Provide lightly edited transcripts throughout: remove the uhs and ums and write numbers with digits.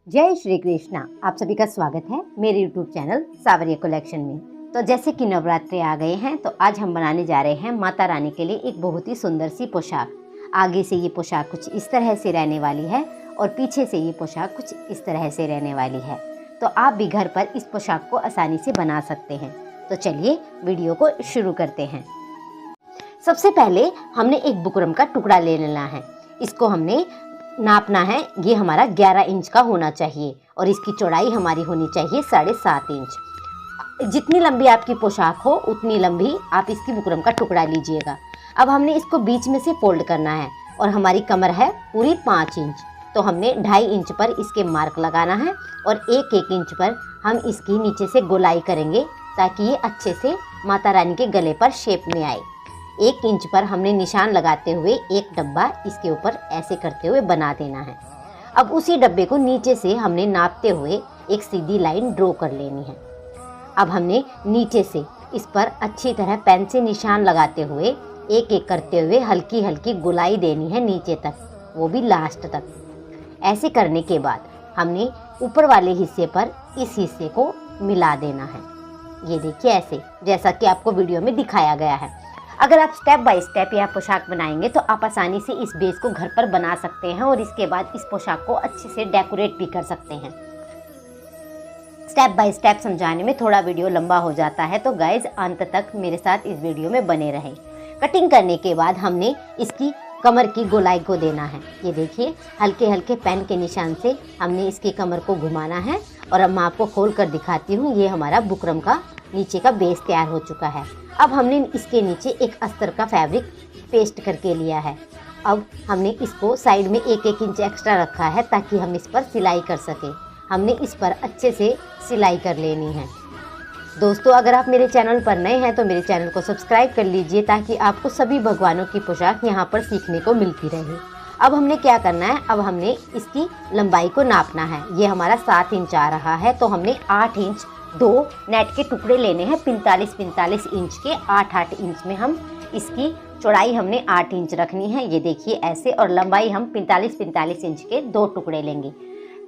जय श्री कृष्णा। आप सभी का स्वागत है मेरे YouTube चैनल सावरिया कलेक्शन में। तो जैसे कि नवरात्रे आ गए हैं तो आज हम बनाने जा रहे हैं माता रानी के लिए एक बहुत ही सुंदर सी पोशाक। आगे से ये पोशाक कुछ इस तरह से रहने वाली है और पीछे से ये पोशाक कुछ इस तरह से रहने वाली है। तो आप भी घर पर इस पोशाक को आसानी से बना सकते हैं। तो चलिए वीडियो को शुरू करते हैं। सबसे पहले हमने एक बुकरम का टुकड़ा ले लेना है। इसको हमने नापना है। ये हमारा 11 इंच का होना चाहिए और इसकी चौड़ाई हमारी होनी चाहिए 7.5 इंच। जितनी लंबी आपकी पोशाक हो उतनी लंबी आप इसकी बुकरम का टुकड़ा लीजिएगा। अब हमने इसको बीच में से फोल्ड करना है और हमारी कमर है पूरी 5 इंच। तो हमने 2.5 इंच पर इसके मार्क लगाना है और 1-1 इंच पर हम इसकी नीचे से गोलाई करेंगे ताकि ये अच्छे से माता रानी के गले पर शेप में आए। 1 इंच पर हमने निशान लगाते हुए एक डब्बा इसके ऊपर ऐसे करते हुए बना देना है। अब उसी डब्बे को नीचे से हमने नापते हुए एक सीधी लाइन ड्रॉ कर लेनी है। अब हमने नीचे से इस पर अच्छी तरह पेन से निशान लगाते हुए एक-एक करते हुए हल्की हल्की गोलाई देनी है नीचे तक, वो भी लास्ट तक। ऐसे करने के बाद हमने ऊपर वाले हिस्से पर इस हिस्से को मिला देना है। ये देखिए ऐसे, जैसा कि आपको वीडियो में दिखाया गया है। अगर आप स्टेप बाय स्टेप यह पोशाक बनाएंगे तो आप आसानी से इस बेस को घर पर बना सकते हैं और इसके बाद इस पोशाक को अच्छे से डेकोरेट भी कर सकते हैं। स्टेप बाय स्टेप समझाने में थोड़ा वीडियो लंबा हो जाता है, तो गाइज अंत तक मेरे साथ इस वीडियो में बने रहें। कटिंग करने के बाद हमने इसकी कमर की गोलाई को देना है। ये देखिए हल्के हल्के पेन के निशान से हमने इसकी कमर को घुमाना है और अब मैं आपको खोल कर दिखाती हूँ। ये हमारा बुकरम का नीचे का बेस तैयार हो चुका है। अब हमने इसके नीचे एक अस्तर का फैब्रिक पेस्ट करके लिया है। अब हमने इसको साइड में 1-1 इंच एक्स्ट्रा रखा है ताकि हम इस पर सिलाई कर सकें। हमने इस पर अच्छे से सिलाई कर लेनी है। दोस्तों, अगर आप मेरे चैनल पर नए हैं तो मेरे चैनल को सब्सक्राइब कर लीजिए ताकि आपको सभी भगवानों की पोशाक यहाँ पर सीखने को मिलती रहे। अब हमने क्या करना है, अब हमने इसकी लंबाई को नापना है। ये हमारा 7 इंच आ रहा है तो हमने 8 इंच 2 नेट के टुकड़े लेने हैं। 45-45 इंच के 8-8 इंच में हम इसकी चौड़ाई हमने 8 इंच रखनी है। ये देखिए ऐसे, और लंबाई हम 45-45 इंच के 2 टुकड़े लेंगे।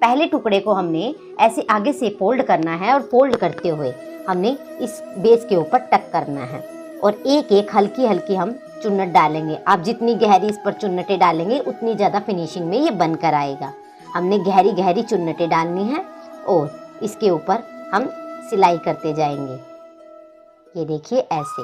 पहले टुकड़े को हमने ऐसे आगे से फोल्ड करना है और फोल्ड करते हुए हमने इस बेस के ऊपर टक करना है और एक-एक हल्की हल्की हम चुन्नट डालेंगे। आप जितनी गहरी इस पर चुन्नटें डालेंगे उतनी ज़्यादा फिनिशिंग में ये बनकर आएगा। हमने गहरी गहरी चुन्नटें डालनी है और इसके ऊपर हम सिलाई करते जाएंगे। ये देखिए ऐसे।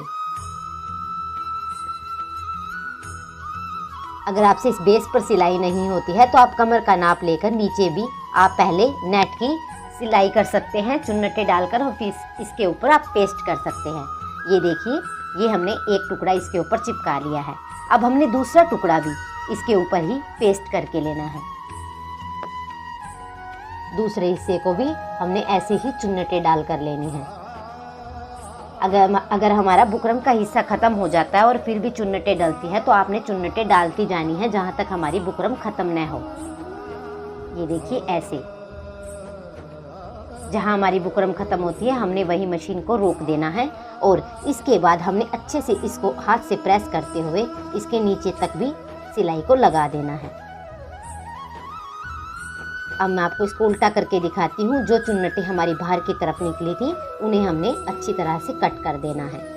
अगर आपसे इस बेस पर सिलाई नहीं होती है तो आप कमर का नाप लेकर नीचे भी आप पहले नेट की सिलाई कर सकते हैं चुन्नटें डालकर, और फिर इसके ऊपर आप पेस्ट कर सकते हैं। ये देखिए, ये हमने एक टुकड़ा इसके ऊपर चिपका लिया है। अब हमने दूसरा टुकड़ा भी इसके ऊपर ही पेस्ट करके लेना है। दूसरे हिस्से को भी हमने ऐसे ही चुन्नटें डाल कर लेनी है। अगर हमारा बुकरम का हिस्सा ख़त्म हो जाता है और फिर भी चुन्नटें डलती है तो आपने चुन्नटें डालती जानी है जहाँ तक हमारी बुकरम ख़त्म न हो। ये देखिए ऐसे, जहाँ हमारी बुकरम ख़त्म होती है हमने वही मशीन को रोक देना है और इसके बाद हमने अच्छे से इसको हाथ से प्रेस करते हुए इसके नीचे तक भी सिलाई को लगा देना है। अब मैं आपको इसको उल्टा करके दिखाती हूँ। जो चुन्नटें हमारी बाहर की तरफ निकली थी उन्हें हमने अच्छी तरह से कट कर देना है।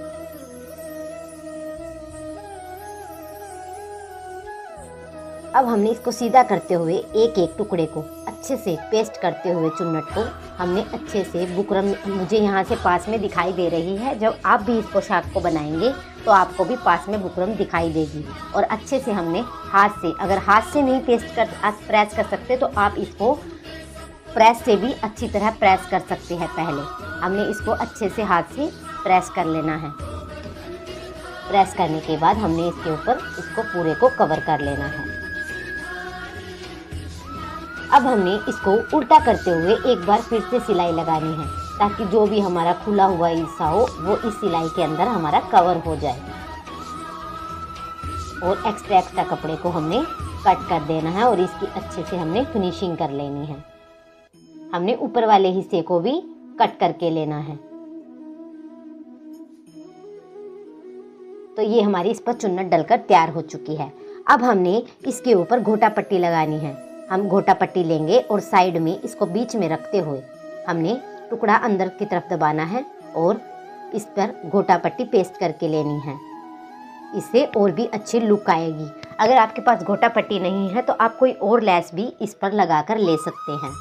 अब हमने इसको सीधा करते हुए एक-एक टुकड़े को अच्छे से पेस्ट करते हुए चुन्नट को हमने अच्छे से बुकरम, मुझे यहाँ से पास में दिखाई दे रही है। जब आप भी इस पोशाक को बनाएंगे तो आपको भी पास में बुकरम दिखाई देगी। और अच्छे से हमने हाथ से, अगर हाथ से नहीं प्रेस कर सकते तो आप इसको प्रेस से भी अच्छी तरह प्रेस कर सकते हैं। पहले हमने इसको अच्छे से हाथ से प्रेस कर लेना है। प्रेस करने के बाद हमने इसके ऊपर इसको पूरे को कवर कर लेना है। अब हमने इसको उल्टा करते हुए एक बार फिर से सिलाई लगानी है ताकि जो भी हमारा खुला हुआ हिस्सा हो वो इस सिलाई के अंदर हमारा कवर हो जाए। और एक्स्ट्रा कपड़े को हमने कट कर देना है और इसकी अच्छे से हमने फिनिशिंग कर लेनी है। हमने ऊपर वाले हिस्से को भी कट करके लेना है। तो ये हमारी इस पर चुन्नट डलकर तैयार हो चुकी है। अब हमने इसके ऊपर घोटा पट्टी लगानी है। हम घोटा पट्टी लेंगे और साइड में इसको बीच में रखते हुए हमने टुकड़ा अंदर की तरफ दबाना है और इस पर घोटा पट्टी पेस्ट करके लेनी है। इससे और भी अच्छी लुक आएगी। अगर आपके पास घोटा पट्टी नहीं है तो आप कोई और लेस भी इस पर लगाकर ले सकते हैं।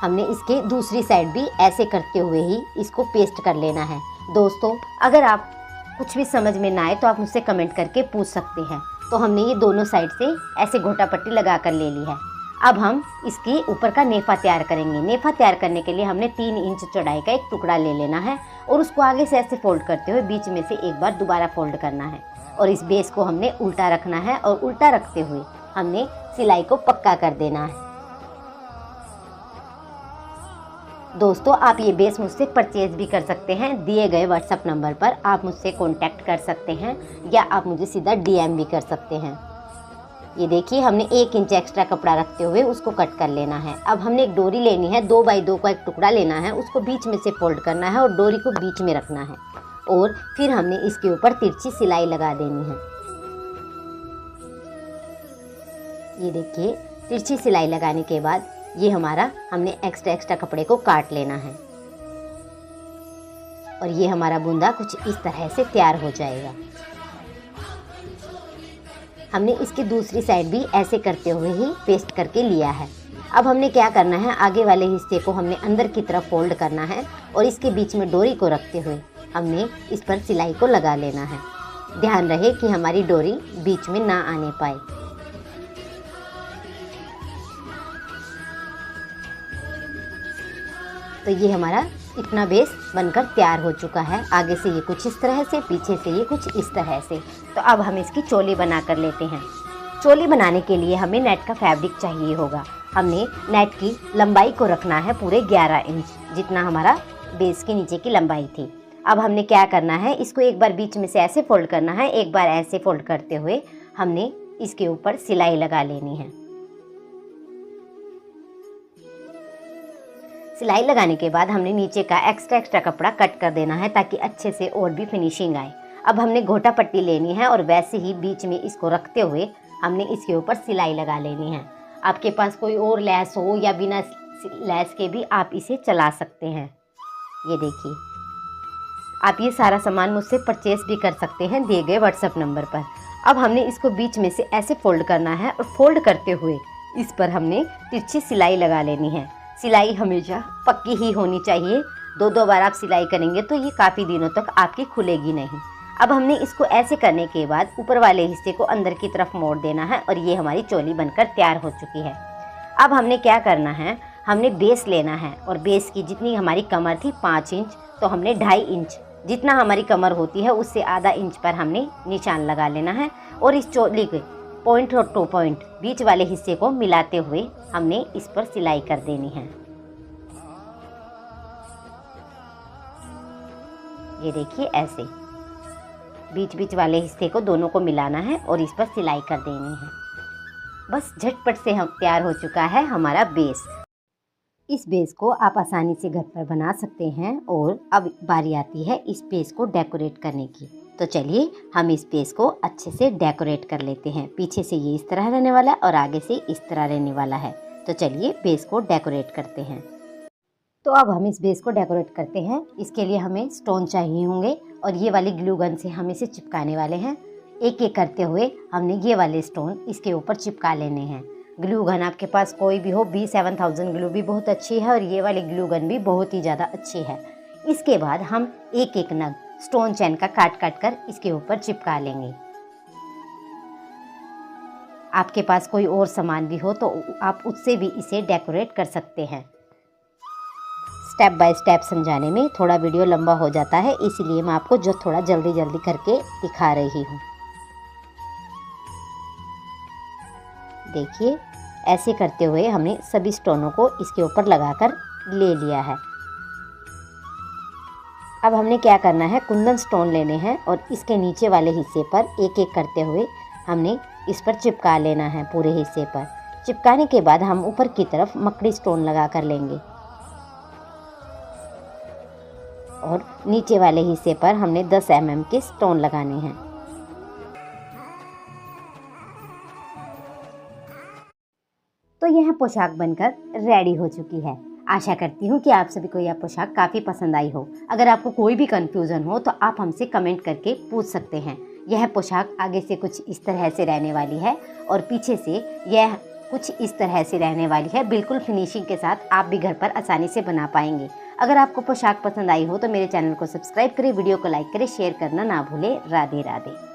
हमने इसके दूसरी साइड भी ऐसे करते हुए ही इसको पेस्ट कर लेना है। दोस्तों, अगर आप कुछ भी समझ में ना आए तो आप मुझसे कमेंट करके पूछ सकते हैं। तो हमने ये दोनों साइड से ऐसे घोटा पट्टी लगा कर ले ली है। अब हम इसके ऊपर का नेफा तैयार करेंगे। नेफा तैयार करने के लिए हमने 3 इंच चौड़ाई का एक टुकड़ा ले लेना है और उसको आगे से ऐसे फोल्ड करते हुए बीच में से एक बार दोबारा फोल्ड करना है और इस बेस को हमने उल्टा रखना है और उल्टा रखते हुए हमने सिलाई को पक्का कर देना है। दोस्तों, आप ये बेस मुझसे परचेज भी कर सकते हैं। दिए गए व्हाट्सएप नंबर पर आप मुझसे कांटेक्ट कर सकते हैं या आप मुझे सीधा DM भी कर सकते हैं। ये देखिए, हमने 1 इंच एक्स्ट्रा कपड़ा रखते हुए उसको कट कर लेना है। अब हमने एक डोरी लेनी है, 2 बाई 2 का एक टुकड़ा लेना है, उसको बीच में से फोल्ड करना है और डोरी को बीच में रखना है और फिर हमने इसके ऊपर तिरछी सिलाई लगा देनी है। ये देखिए, तिरछी सिलाई लगाने के बाद ये हमारा हमने एक्स्ट्रा कपड़े को काट लेना है और ये हमारा बूंदा कुछ इस तरह से तैयार हो जाएगा। हमने इसकी दूसरी साइड भी ऐसे करते हुए ही पेस्ट करके लिया है। अब हमने क्या करना है, आगे वाले हिस्से को हमने अंदर की तरफ फोल्ड करना है और इसके बीच में डोरी को रखते हुए हमने इस पर सिलाई को लगा लेना है। ध्यान रहे कि हमारी डोरी बीच में ना आने पाए। तो ये हमारा इतना बेस बनकर तैयार हो चुका है। आगे से ये कुछ इस तरह से, पीछे से ये कुछ इस तरह से। तो अब हम इसकी चोली बना कर लेते हैं। चोली बनाने के लिए हमें नेट का फैब्रिक चाहिए होगा। हमने नेट की लंबाई को रखना है पूरे 11 इंच, जितना हमारा बेस के नीचे की लंबाई थी। अब हमने क्या करना है, इसको एक बार बीच में से ऐसे फोल्ड करना है, एक बार ऐसे फोल्ड करते हुए हमने इसके ऊपर सिलाई लगा लेनी है। सिलाई लगाने के बाद हमने नीचे का एक्स्ट्रा कपड़ा कट कर देना है ताकि अच्छे से और भी फिनिशिंग आए। अब हमने घोटा पट्टी लेनी है और वैसे ही बीच में इसको रखते हुए हमने इसके ऊपर सिलाई लगा लेनी है। आपके पास कोई और लैस हो या बिना लैस के भी आप इसे चला सकते हैं। ये देखिए, आप ये सारा सामान मुझसे परचेस भी कर सकते हैं दिए गए व्हाट्सएप नंबर पर। अब हमने इसको बीच में से ऐसे फोल्ड करना है और फोल्ड करते हुए इस पर हमने तिरछी सिलाई लगा लेनी है। सिलाई हमेशा पक्की ही होनी चाहिए। 2 बार आप सिलाई करेंगे तो ये काफ़ी दिनों तक आपकी खुलेगी नहीं। अब हमने इसको ऐसे करने के बाद ऊपर वाले हिस्से को अंदर की तरफ मोड़ देना है और ये हमारी चोली बनकर तैयार हो चुकी है। अब हमने क्या करना है, हमने बेस लेना है और बेस की जितनी हमारी कमर थी 5 इंच, तो हमने 2.5 इंच जितना हमारी कमर होती है उससे आधा इंच पर हमने निशान लगा लेना है और इस चोली के पॉइंट और 2 पॉइंट बीच वाले हिस्से को मिलाते हुए हमने इस पर सिलाई कर देनी है। ये देखिए, ऐसे बीच वाले हिस्से को दोनों को मिलाना है और इस पर सिलाई कर देनी है। बस झटपट से हम तैयार हो चुका है हमारा बेस। इस बेस को आप आसानी से घर पर बना सकते हैं और अब बारी आती है इस बेस को डेकोरेट करने की। तो चलिए हम इस बेस को अच्छे से डेकोरेट कर लेते हैं। पीछे से ये इस तरह रहने वाला है और आगे से इस तरह रहने वाला है। तो चलिए बेस को डेकोरेट करते हैं। तो अब हम इस बेस को डेकोरेट करते हैं। इसके लिए हमें स्टोन चाहिए होंगे और ये वाली ग्लू गन से हम इसे चिपकाने वाले हैं। एक एक करते हुए हमने ये वाले स्टोन इसके ऊपर चिपका लेने हैं। ग्लू गन आपके पास कोई भी हो, B7000 ग्लू भी बहुत अच्छी है और ये वाली ग्लू गन भी बहुत ही ज़्यादा अच्छी है। इसके बाद हम एक एक नग स्टोन चैन का काट कर इसके ऊपर चिपका लेंगे। आपके पास कोई और सामान भी हो तो आप उससे भी इसे डेकोरेट कर सकते हैं। स्टेप बाय स्टेप समझाने में थोड़ा वीडियो लंबा हो जाता है, इसीलिए मैं आपको जो थोड़ा जल्दी करके दिखा रही हूँ। देखिए, ऐसे करते हुए हमने सभी स्टोनों को इसके ऊपर लगाकर ले लिया है। अब हमने क्या करना है, कुंदन स्टोन लेने हैं और इसके नीचे वाले हिस्से पर एक एक करते हुए हमने इस पर चिपका लेना है। पूरे हिस्से पर चिपकाने के बाद हम ऊपर की तरफ मकड़ी स्टोन लगा कर लेंगे और नीचे वाले हिस्से पर हमने 10 mm के स्टोन लगाने हैं। तो यह पोशाक बनकर रेडी हो चुकी है। आशा करती हूँ कि आप सभी को यह पोशाक काफ़ी पसंद आई हो। अगर आपको कोई भी कन्फ्यूज़न हो तो आप हमसे कमेंट करके पूछ सकते हैं। यह पोशाक आगे से कुछ इस तरह से रहने वाली है और पीछे से यह कुछ इस तरह से रहने वाली है। बिल्कुल फिनिशिंग के साथ आप भी घर पर आसानी से बना पाएंगे। अगर आपको पोशाक पसंद आई हो तो मेरे चैनल को सब्सक्राइब करें, वीडियो को लाइक करें, शेयर करना ना भूलें। राधे राधे।